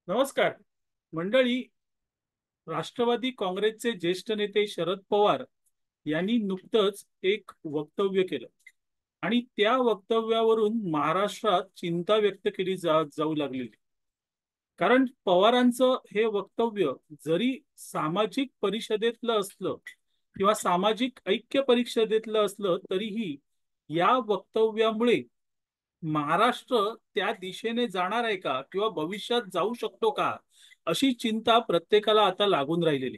नमस्कार मंडळी. राष्ट्रवादी काँग्रेसचे ज्येष्ठ नेते शरद पवार यांनी नुकतंच एक वक्तव्य केलं आणि त्या वक्तव्यावरून महाराष्ट्रात चिंता व्यक्त केली जाऊ लागलेली. कारण पवारांचं हे वक्तव्य जरी सामाजिक परिषदेतलं असलं किंवा सामाजिक ऐक्य परिषदेतलं असलं तरीही या वक्तव्यामुळे महाराष्ट्र त्या दिशेने जाणार आहे का किंवा भविष्यात जाऊ शकतो का, अशी चिंता प्रत्येकाला आता लागून राहिलेली.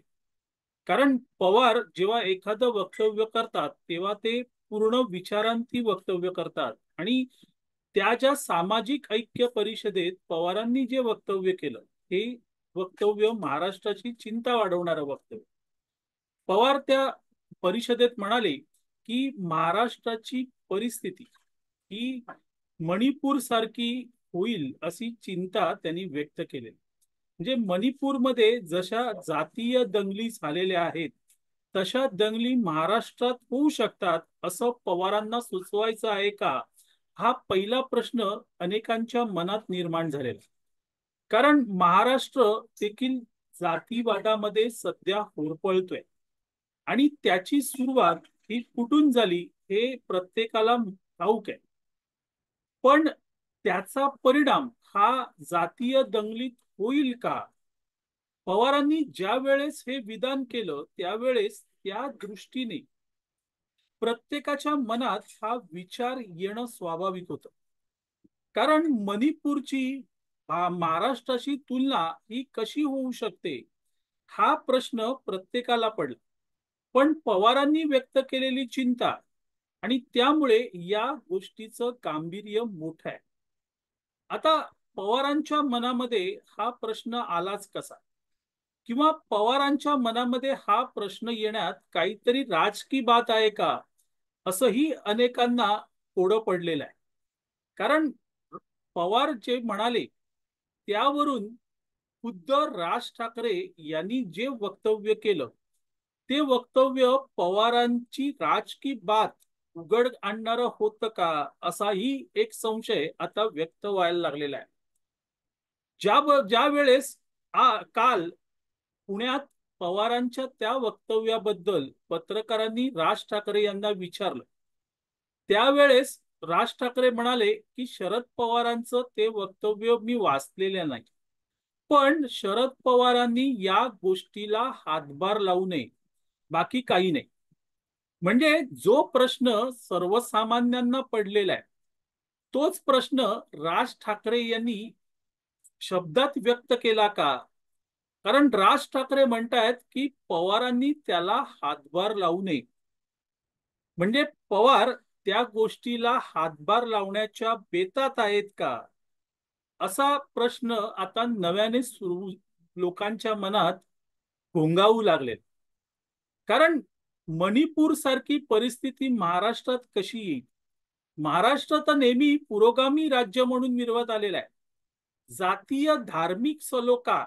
कारण पवार जेव्हा एखादं वक्तव्य करतात तेव्हा ते पूर्ण विचारांती वक्तव्य करतात आणि त्या ज्या सामाजिक ऐक्य परिषदेत पवारांनी जे वक्तव्य केलं हे वक्तव्य महाराष्ट्राची चिंता वाढवणारं वक्तव्य. पवार त्या परिषदेत म्हणाले की महाराष्ट्राची परिस्थिती ही मणिपूर सारखी होईल अशी चिंता त्यांनी व्यक्त केली. म्हणजे मणिपूरमध्ये जशा जातीय दंगली झालेल्या आहेत तशा दंगली महाराष्ट्रात होऊ शकतात असं पवारांना सुचवायचं आहे का, हा पहिला प्रश्न अनेकांच्या मनात निर्माण झालेला. कारण महाराष्ट्र देखील जातीवादामध्ये सध्या होरपळतोय आणि त्याची सुरुवात ही कुठून झाली हे प्रत्येकाला ठाऊक आहे. पण त्याचा परिणाम हा जातीय दंगलीत होईल का? पवारांनी ज्या वेळेस हे विधान केलं त्यावेळेस त्या दृष्टीने प्रत्येकाच्या मनात हा विचार येणं स्वाभाविक होतं. कारण मणिपूरची महाराष्ट्राशी तुलना ही कशी होऊ शकते, हा प्रश्न प्रत्येकाला पडला. पण पवारांनी व्यक्त केलेली चिंता आणि त्यामुळे या गोष्टीचं गांभीर्य मोठं आहे. आता पवारांच्या मनामध्ये हा प्रश्न आलाच कसा, किंवा पवारांच्या मनामध्ये हा प्रश्न येण्यात काहीतरी राजकीय बात आहे का, असंही अनेकांना कोडं पडलेलं आहे. कारण पवार जे म्हणाले त्यावरून खुद्द राज ठाकरे यांनी जे वक्तव्य केलं ते वक्तव्य पवारांची राजकीय बात उघड आणणारं होतं का, असाही एक संशय आता व्यक्त व्हायला लागलेला आहे. ज्या वेळेस काल पुण्यात पवारांच्या त्या वक्तव्याबद्दल पत्रकारांनी राज ठाकरे यांना विचारलं त्यावेळेस राज ठाकरे म्हणाले की शरद पवारांचं ते वक्तव्य मी वाचलेले नाही, पण शरद पवारांनी या गोष्टीला हातभार लावू नये, बाकी काही नाही. म्हणजे जो प्रश्न सर्वसामान्यांना पडलेला आहे तोच प्रश्न राज ठाकरे यांनी शब्दात व्यक्त केला का? कारण राज ठाकरे म्हणतायत की पवारांनी त्याला हातभार लावू नये. म्हणजे पवार त्या गोष्टीला हातभार लावण्याच्या बेतात आहेत का, असा प्रश्न आता नव्याने सुरू लोकांच्या मनात घोंगावू लागले. कारण मणिपूर सारखी परिस्थिती महाराष्ट्रात कशी येईल? महाराष्ट्र तर नेहमी पुरोगामी राज्य म्हणून मिरवत आलेला आहे. जातीय धार्मिक सलोखा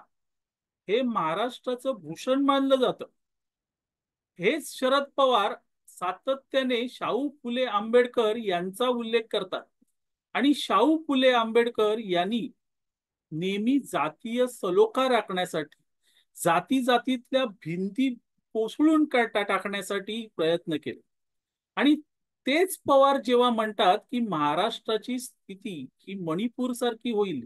हे महाराष्ट्राचं भूषण मानलं जातं. हेच शरद पवार सातत्याने शाहू फुले आंबेडकर यांचा उल्लेख करतात आणि शाहू फुले आंबेडकर यांनी नेहमी जातीय सलोखा राखण्यासाठी जाती जातीतल्या भिंती कोसळून टाकण्यासाठी प्रयत्न केले. आणि तेच पवार जेव्हा म्हणतात की महाराष्ट्राची स्थिती ही मणिपूर सारखी होईल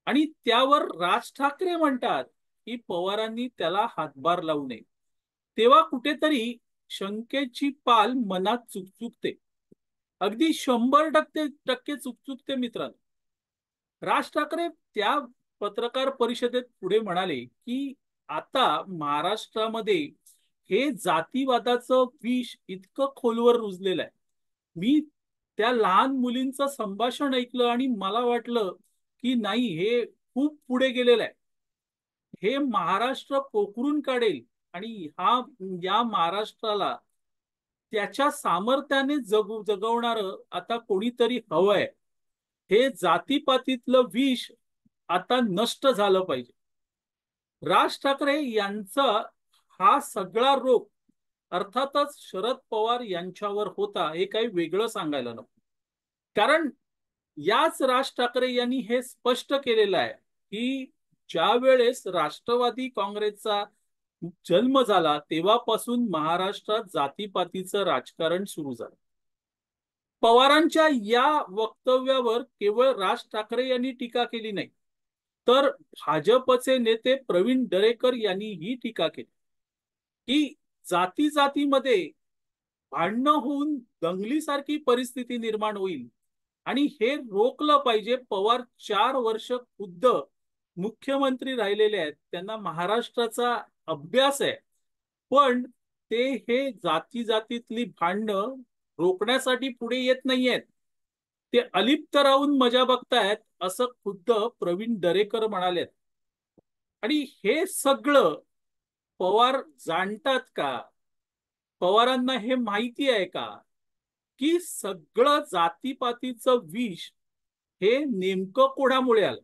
आणि त्यावर राज ठाकरे म्हणतात की पवारांनी त्याला हातभार लावू नये, तेव्हा कुठेतरी शंकेची पाल मनात चुकचुकते. अगदी 100% चुकचुकते मित्रांनो. राज ठाकरे त्या पत्रकार परिषदेत पुढे म्हणाले की आता महाराष्ट्रामध्ये हे जातीवादाचं विष इतकं खोलवर रुजलेलं आहे. मी त्या लहान मुलींचं संभाषण ऐकलं आणि मला वाटलं की नाही, हे खूप पुढे गेलेलं आहे. हे महाराष्ट्र पोखरून काढेल आणि या महाराष्ट्राला त्याच्या सामर्थ्याने जगवणार आता कोणीतरी हवंय. हे जातीपातीतलं विष आता नष्ट झालं पाहिजे. राज ठाकरे यांचा हा सगळा रोग अर्थातच शरद पवार यांच्यावर होता, हे काही वेगळं सांगायला नको. कारण याच राज ठाकरे यांनी हे स्पष्ट केलेलं आहे की ज्या वेळेस राष्ट्रवादी काँग्रेसचा जन्म झाला तेव्हापासून महाराष्ट्रात जातीपातीचं राजकारण सुरू झालं. पवारांच्या या वक्तव्यावर केवळ राज ठाकरे यांनी टीका केली नाही, तर भाजपचे नेते प्रवीण दरेकर यांनी ही टीका केली की जाती जातीमध्ये भांडणं होऊन दंगलीसारखी परिस्थिती निर्माण होईल आणि हे रोखलं पाहिजे. पवार 4 वर्ष खुद्द मुख्यमंत्री राहिलेले आहेत, त्यांना महाराष्ट्राचा अभ्यास आहे, पण ते हे जाती जातीतली भांडणं रोखण्यासाठी पुढे येत नाहीयेत. ते अलिप्त राहून मजा बघतायत असं खुद्द प्रवीण दरेकर म्हणालेत. आणि हे सगळं पवार जाणतात का? पवारांना हे माहिती आहे का की सगळं जातीपातीचं विष हे नेमकं कोणामुळे आलं?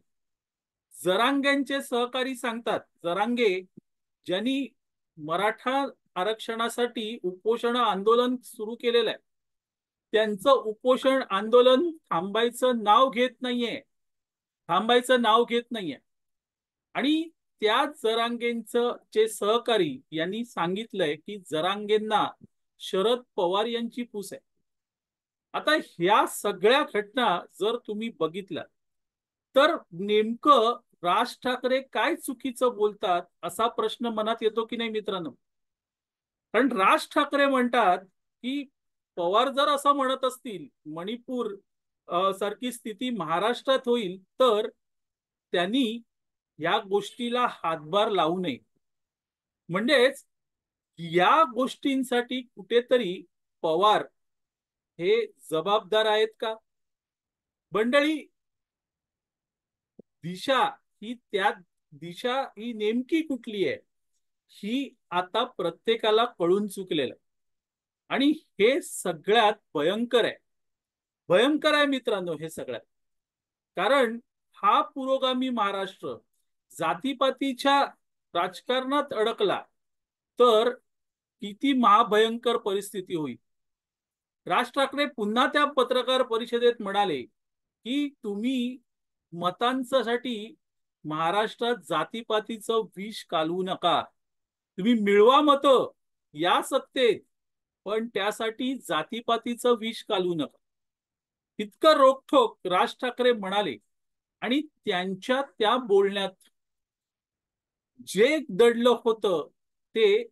जरांगेंचे सहकारी सांगतात, जरांगे ज्यांनी मराठा आरक्षणासाठी उपोषण आंदोलन सुरू केलेलं आहे, त्यांचं उपोषण आंदोलन थांबायचं नाव घेत नाहीये, थांबायचं नाव घेत नाहीये. आणि त्या जरांगेंचं जे सहकारी यांनी सांगितलंय की जरांगेंना शरद पवार यांची पूस आहे. आता ह्या सगळ्या घटना जर तुम्ही बघितल्या तर नेमकं राज ठाकरे काय चुकीचं बोलतात असा प्रश्न मनात येतो की नाही मित्रांनो? कारण राज ठाकरे म्हणतात की पवार जर असं म्हणत असतील मणिपूर सारखी स्थिती महाराष्ट्रात होईल तर त्यांनी या गोष्टीला हातभार लावू नये. म्हणजेच या गोष्टींसाठी कुठेतरी पवार हे जबाबदार आहेत का? मंडळी, दिशा ही नेमकी कुठली आहे ही आता प्रत्येकाला कळून चुकलेलं. आणि हे सगळ्यात भयंकर आहे, भयंकर आहे मित्रांनो हे सगळ्यात. कारण हा पुरोगामी महाराष्ट्र जातीपातीच्या राजकारणात अडकला तर किती महाभयंकर परिस्थिती होईल. राज ठाकरे पुन्हा त्या पत्रकार परिषदेत म्हणाले की तुम्ही मतांसाठी महाराष्ट्रात जातीपातीचं विष कालवू नका. तुम्ही मिळवा मतं या सत्तेत, पण त्यासाठी जातीपातीचं विष कालवू नका. इतकं रोखठोक राज ठाकरे म्हणाले. आणि त्यांच्या त्या बोलण्यात जे दडलं होतं ते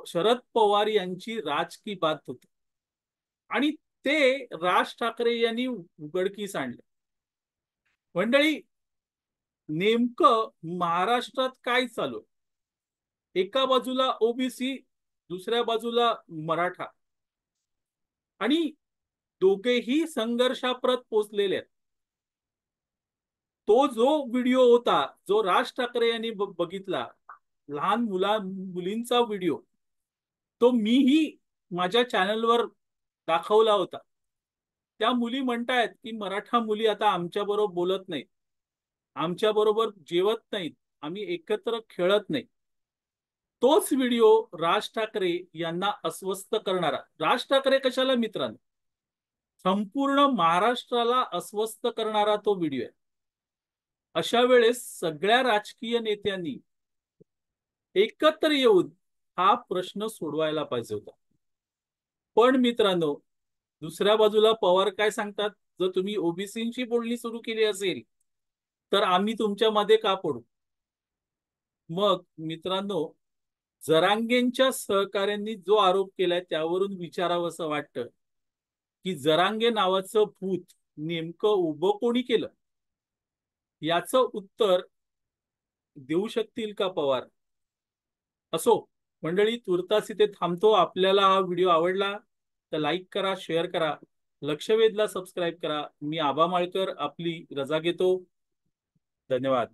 शरद पवार यांची राजकीय बात होती आणि ते राज ठाकरे यांनी उघडकीस आणलं. मंडळी, नेमकं महाराष्ट्रात काय चालू? एका बाजूला ओबीसी, दुसऱ्या बाजूला मराठा, आणि दोघेही संघर्षाप्रत पोचलेले आहेत. तो जो व्हिडिओ होता जो राज ठाकरे यांनी बघितला, लहान मुलींचा व्हिडिओ, तो मीही माझ्या चॅनलवर दाखवला होता. त्या मुली म्हणतायत की मराठा मुली आता आमच्या बरोबर बोलत नाहीत, आमच्या बरोबर जेवत नाहीत, आम्ही एकत्र खेळत नाही. तोच व्हिडिओ राज ठाकरे यांना अस्वस्थ करणारा. राज ठाकरे कशाला मित्रांनो? संपूर्ण महाराष्ट्राला अस्वस्थ करणारा तो व्हिडिओ आहे. अशा वेळेस सगळ्या राजकीय नेत्यांनी एकत्र येऊन हा प्रश्न सोडवायला पाहिजे होता. पण मित्रांनो, दुसऱ्या बाजूला पवार काय सांगतात? जर तुम्ही ओबीसींची बोलणी सुरू केली असेल तर आम्ही तुमच्या मध्ये का पडू? मग मित्रांनो, जरांगेंच्या सहकाऱ्यांनी जो आरोप केलाय त्यावरून विचारावं असं वाटतं की जरांगे नावाचं भूत नेमकं उभं कोणी केलं? याचं उत्तर देऊ शकतील का पवार? असो मंडळी, तुर्तास इथे थांबतो. आपल्याला हा व्हिडिओ आवडला तर लाईक करा, शेअर करा, लक्षवेधला सबस्क्राईब करा. मी आबा माळकर आपली रजा घेतो. धन्यवाद.